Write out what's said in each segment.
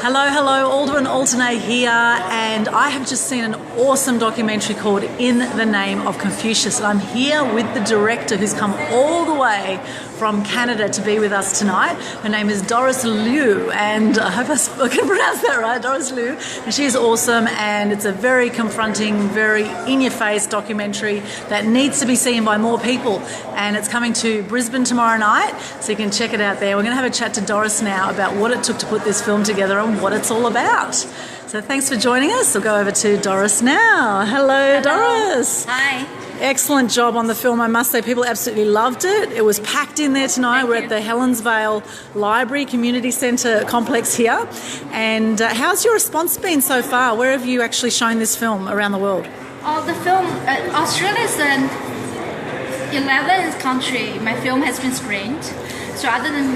Hello, hello, Aldwin Alternate here, and I have just seen an awesome documentary called In the Name of Confucius, and I'm here with the director who's come all the way from Canada to be with us tonight. Her name is Doris Liu, and I hope I can pronounce that right, Doris Liu, and she's awesome, and it's a very confronting, very in-your-face documentary that needs to be seen by more people, and it's coming to Brisbane tomorrow night, so you can check it out there. We're going to have a chat to Doris now about what it took to put this film together and what it's all about. So thanks for joining us. We'll go over to Doris now. Hello. Doris. Hi. Excellent job on the film, I must say. People absolutely loved it. It was packed in there tonight. We're at the Helensvale Library Community Centre complex here. And how's your response been so far? Where have you actually shown this film around the world? Oh, the film, Australia is the 11th country my film has been screened. So other than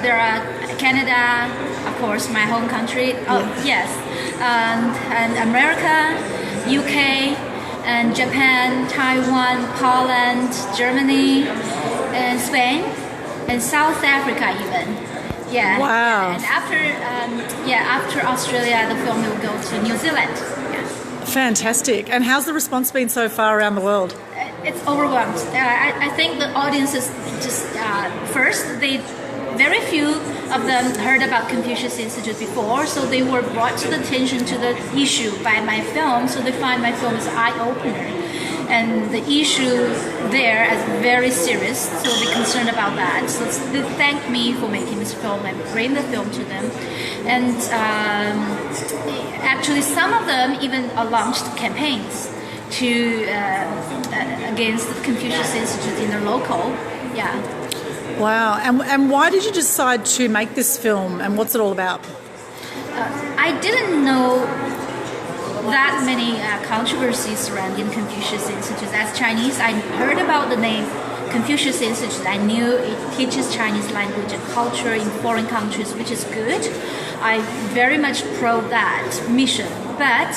there are Canada, of course, my home country. Oh yes, and America, UK, and Japan, Taiwan, Poland, Germany, and Spain, and South Africa even. Yeah. Wow. And after Australia, the film will go to New Zealand. Yeah. Fantastic. And how's the response been so far around the world? It's overwhelmed. I think the audience is just first very few of them heard about Confucius Institute before, so they were brought to the attention to the issue by my film. So they find my film is an eye-opener, and the issue there is very serious. So they're concerned about that. So they thank me for making this film and bring the film to them. And actually, some of them even launched campaigns to against the Confucius Institute in the local. Yeah. Wow. And why did you decide to make this film, and what's it all about? I didn't know that many controversies surrounding Confucius Institute. As Chinese, I heard about the name Confucius Institute. I knew it teaches Chinese language and culture in foreign countries, which is good. I very much pro that mission. But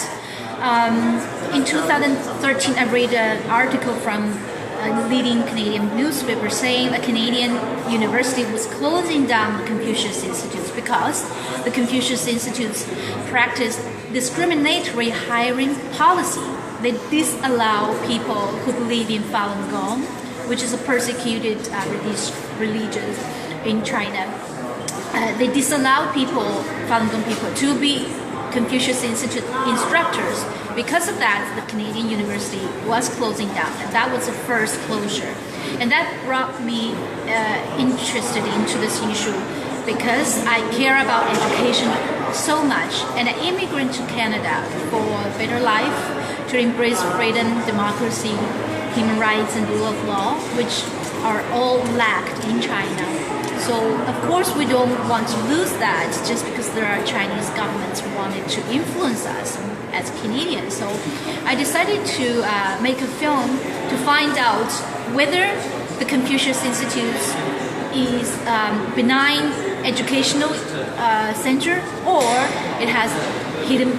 in 2013, I read an article from a leading Canadian newspaper saying a Canadian university was closing down the Confucius Institute because the Confucius Institutes practice discriminatory hiring policy. They disallow people who believe in Falun Gong, which is a persecuted religion in China. They disallow Falun Gong people, to be Confucius Institute instructors. Because of that, the Canadian university was closing down, and that was the first closure. And that brought me interested into this issue because I care about education so much. And I immigrated to Canada for a better life, to embrace freedom, democracy, human rights, and rule of law, which are all lacked in China. So, of course, we don't want to lose that just because there are Chinese governments who wanted to influence us as Canadians. So I decided to make a film to find out whether the Confucius Institute is benign educational center or it has hidden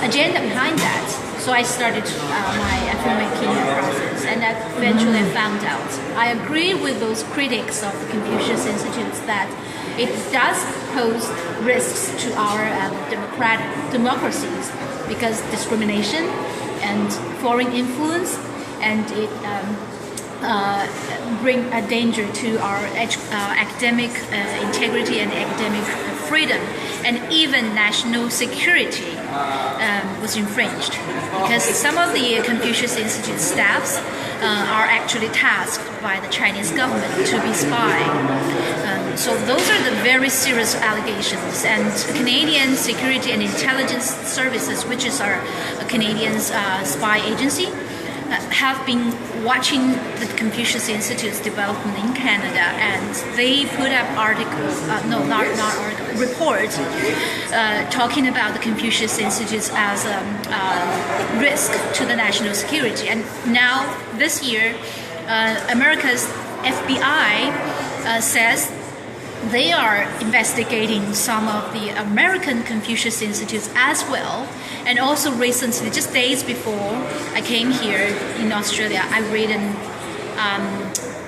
agenda behind that. So I started my filmmaking process, and eventually I found out. I agree with those critics of the Confucius Institute that it does pose risks to our democracies because discrimination and foreign influence, and it bring a danger to our academic integrity and academic freedom, and even national security was infringed because some of the Confucius Institute staffs are actually tasked by the Chinese government to be spy. So those are the very serious allegations, and Canadian Security and Intelligence Services, which is our Canadian spy agency, have been watching the Confucius Institute's development in Canada, and they put up reports talking about the Confucius Institute as a risk to the national security. And now, this year, America's FBI says they are investigating some of the American Confucius Institutes as well. And also recently, just days before I came here in Australia, I read an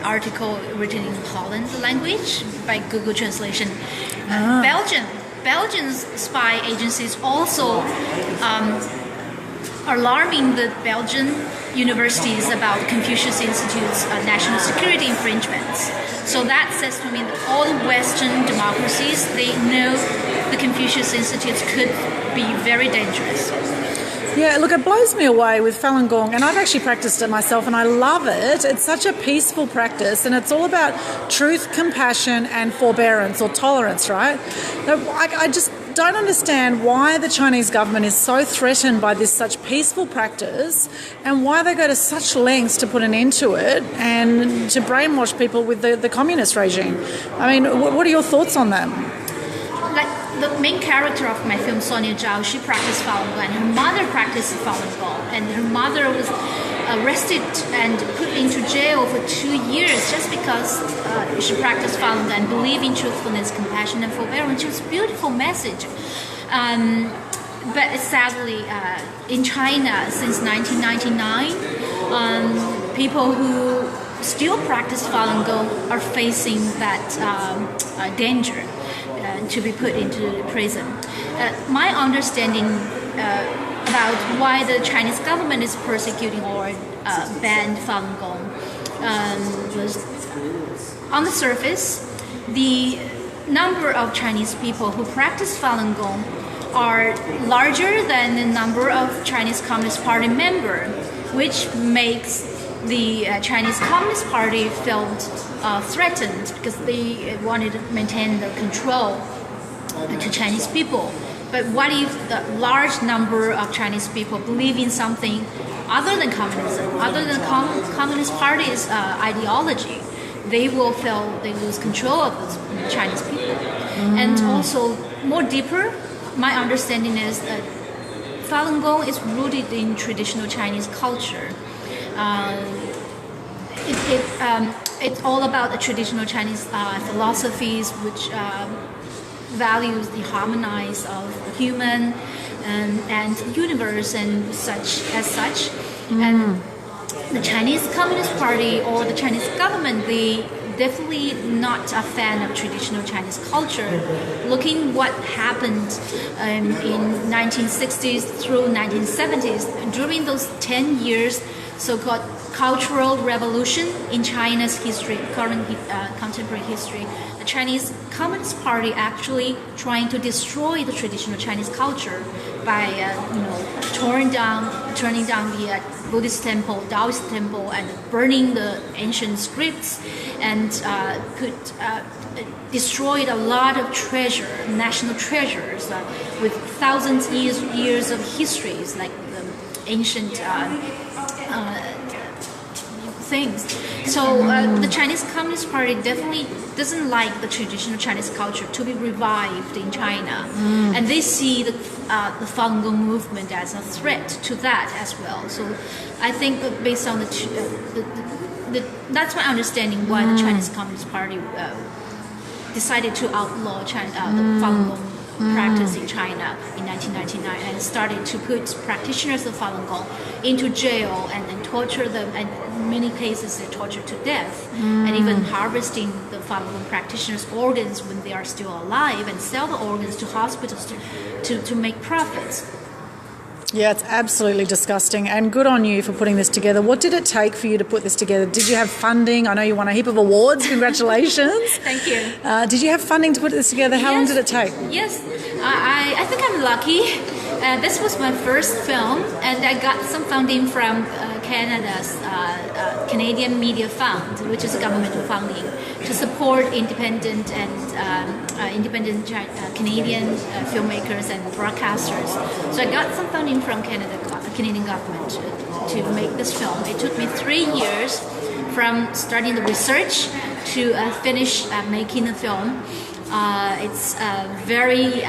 article written in Holland language by Google Translation. Belgium Belgian spy agencies also alarming the Belgian universities about the Confucius Institute's national security infringements. So that says to me that all Western democracies, they know the Confucius Institute could be very dangerous. Yeah, look, it blows me away with Falun Gong, and I've actually practiced it myself, and I love it. It's such a peaceful practice, and it's all about truth, compassion, and forbearance or tolerance, right? I just don't understand why the Chinese government is so threatened by this such peaceful practice, and why they go to such lengths to put an end to it and to brainwash people with the communist regime. I mean, what are your thoughts on that? Like the main character of my film, Sonia Zhao, she practiced Falun Gong, and her mother practiced Falun Gong, and her mother was arrested and put into jail for 2 years just because she practiced Falun Gong and believed in truthfulness, compassion, and forbearance. It was a beautiful message. But sadly, in China, since 1999, people who still practice Falun Gong are facing that danger to be put into prison. My understanding about why the Chinese government is persecuting or banned Falun Gong was, on the surface, the number of Chinese people who practice Falun Gong are larger than the number of Chinese Communist Party members, which makes the Chinese Communist Party felt threatened because they wanted to maintain the control to Chinese people. But what if the large number of Chinese people believe in something other than communism, other than Communist Party's ideology? They will feel they lose control of the Chinese people. And also, more deeper, my understanding is that Falun Gong is rooted in traditional Chinese culture. It's all about the traditional Chinese philosophies, which values the harmonize of the human and universe and such. And the Chinese Communist Party or the Chinese government, they definitely not a fan of traditional Chinese culture. Looking what happened in 1960s through 1970s, during those 10 years, so-called cultural revolution in China's history, current contemporary history, the Chinese Communist Party actually trying to destroy the traditional Chinese culture by turning down the Buddhist temple, Taoist temple, and burning the ancient scripts, and destroyed a lot of national treasures with thousands years of histories, like the ancient things. So the Chinese Communist Party definitely doesn't like the traditional Chinese culture to be revived in China, and they see the Falun Gong movement as a threat to that as well. So I think that based on that's my understanding why the Chinese Communist Party decided to outlaw the Falun Gong practice in China in 1999 and started to put practitioners of Falun Gong into jail and then torture them, and in many cases they torture to death, and even harvesting the Falun Gong practitioners' organs when they are still alive and sell the organs to hospitals to make profits. Yeah, it's absolutely disgusting, and good on you for putting this together. What did it take for you to put this together? Did you have funding? I know you won a heap of awards. Congratulations. Thank you. Did you have funding to put this together? How long did it take? Yes, I think I'm lucky. This was my first film, and I got some funding from Canada's Canadian Media Fund, which is a governmental funding, to support independent Canadian filmmakers and broadcasters. So I got some funding from Canadian government to make this film. It took me 3 years from starting the research to finish making the film. It's very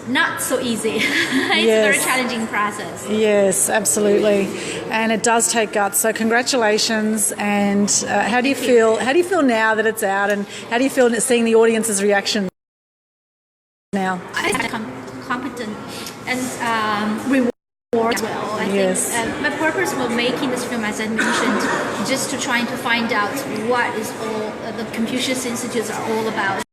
not so easy. It's a very challenging process. Yes, absolutely, and it does take guts. So congratulations. And how do you feel? How do you feel now that it's out? And how do you feel seeing the audience's reaction now? I'm competent and reward as well. I think my purpose for making this film, as I mentioned, just to trying to find out what is all the Confucius Institutes are all about.